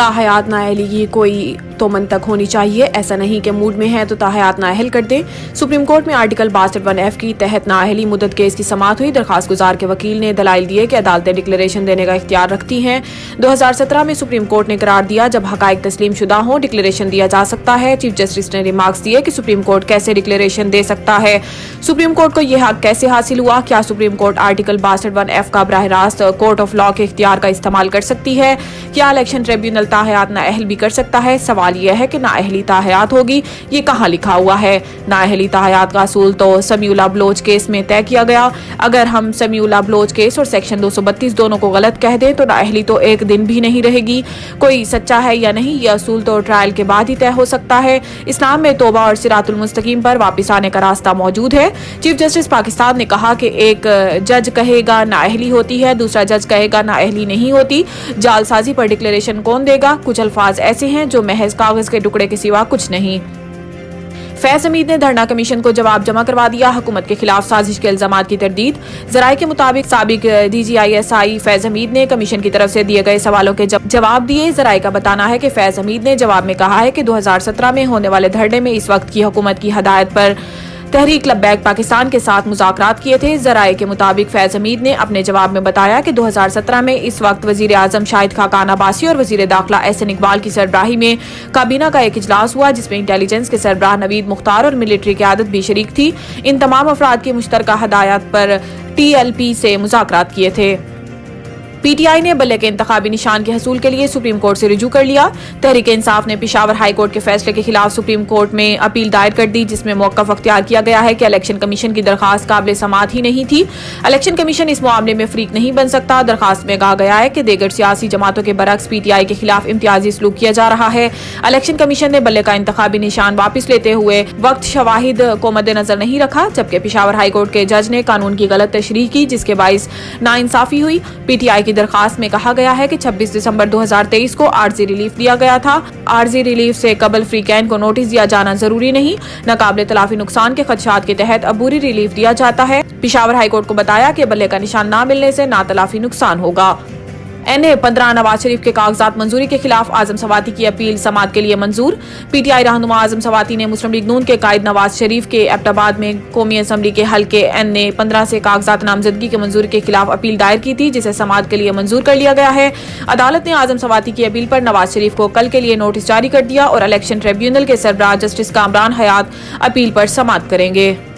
ताहयात नाअहली की कोई तो मंतक होनी चाहिए, ऐसा नहीं कि मूड में है तो ताहयात नाअहल कर दें। सुप्रीम कोर्ट में आर्टिकल 62(1)(f) की तहत नाअहली मुद्दत केस की समाअत हुई। दरखास्त गुजार के वकील ने दलाइल दिए कि अदालतें डिक्लेरेशन देने का इख्तियार रखती हैं। 2017 में सुप्रीम कोर्ट ने करार दिया जब हकाइक तस्लीम शुदा हों डिक्लेरेशन दिया जा सकता है। चीफ जस्टिस ने रिमार्क्स दिए कि सुप्रीम कोर्ट कैसे डिक्लेरेशन दे सकता है, सुप्रीम कोर्ट को यह हक कैसे हासिल हुआ, क्या सुप्रीम कोर्ट आर्टिकल 62(1)(f) का बराह रास्त कोर्ट ऑफ लॉ के इख्तियार का इस्तेमाल कर सकती है, क्या इलेक्शन ट्रिब्यूनल ताहयात नाअहल भी कर सकता है। सवाल यह है कि नाअहली ताहयात होगी, ये कहाँ लिखा हुआ है। नाअहली ताहयात का असूल तो समीउल्लाह बलोच केस में तय किया गया। अगर हम समीउल्लाह बलोच केस और सेक्शन 232 दोनों को गलत कह दें तो नाअहली तो एक दिन भी नहीं रहेगी। कोई सच्चा है या नहीं ये असूल तो ट्रायल के बाद ही तय हो सकता है। इस्लाम में तौबा और सिरातुल मुस्तकीम पर वापस आने का रास्ता मौजूद है। चीफ जस्टिस पाकिस्तान ने कहा कि एक जज कहेगा नाअहली होती है, दूसरा जज कहेगा नाअहली नहीं होती। जालसाजी पर डिक्लेरेशन कौन देगा। कुछ अल्फाज ऐसे हैं जो महज कागज के टुकड़े के सिवा कुछ नहीं। फैज हमीद ने धरना कमीशन को जवाब जमा करवा दिया। हुकूमत के खिलाफ साजिश के इल्जामात की तरदीद। जराये के मुताबिक साबिक DGISI फैज हमीद ने कमीशन की तरफ से दिए गए सवालों के जवाब दिए। जराये का बताना है कि फैज हमीद ने जवाब में कहा है कि 2017 में होने वाले धरने में इस वक्त की हुकूमत की हदायत पर तहरीक लब्बैक पाकिस्तान के साथ मुज़ाकरात किए थे। जराये के मुताबिक फैज हमीद ने अपने जवाब में बताया कि 2017 में इस वक्त वजीर आजम शाहिद खाकान अब्बासी और वजीर दाखिला एहसन इकबाल की सरबराही में काबीना का एक इजलास हुआ जिसमें इंटेलिजेंस के सरबराह नवीद मुख्तार और मिलिट्री क़यादत भी शरीक थी। इन तमाम अफराद की मुश्तरका हदायत पर TLP से मुज़ाकरात किए थे। PTI ने बल्ले के इंतखाबी निशान के हसूल के लिए सुप्रीम कोर्ट से रुजू कर लिया। तहरीक इंसाफ ने पेशावर हाई कोर्ट के फैसले के खिलाफ सुप्रीम कोर्ट में अपील दायर कर दी जिसमें मौक़िफ़ अख्तियार किया गया है कि इलेक्शन कमीशन की दरखास्त काबिल समाअत ही नहीं थी। इलेक्शन कमीशन इस मामले में फरीक नहीं बन सकता। दरखास्त में कहा गया है कि दीगर सियासी जमातों के बरक्स PTI के खिलाफ इम्तियाजी सलूक किया जा रहा है। इलेक्शन कमीशन ने बल्ले का इंतखाबी निशान वापस लेते हुए वक्त शवाहिद को मद्देनजर नहीं रखा, जबकि पेशावर हाई कोर्ट के जज ने कानून की गलत तशरीह की जिसके बाइस नाइंसाफी हुई। PTI दरखास्त में कहा गया है कि 26 दिसंबर 2023 को आर्जी रिलीफ दिया गया था। आर्जी रिलीफ से कबल फ्री कैन को नोटिस दिया जाना जरूरी नहीं। नाकाबिले तलाफी नुकसान के खदशात के तहत अबूरी रिलीफ दिया जाता है। पेशावर हाई कोर्ट को बताया कि बल्ले का निशान न मिलने से ना तलाफी नुकसान होगा। NA 15 नवाज शरीफ के कागजात मंजूरी के खिलाफ आजम सवाती की अपील समाअत के लिए मंजूर। PTI रहनुमा आजम सवाती ने मुस्लिम लीग नून के कायद नवाज शरीफ के एबटाबाद में कौमी असम्बली के हल्के NA 15 से कागजात नामजदगी के मंजूरी के खिलाफ अपील दायर की थी जिसे समाअत के लिए मंजूर कर लिया गया है। अदालत ने आजम सवाती की अपील पर नवाज शरीफ को कल के लिए नोटिस जारी कर दिया और इलेक्शन ट्रिब्यूनल के सरबराह जस्टिस कामरान हयात अपील पर समाअत करेंगे।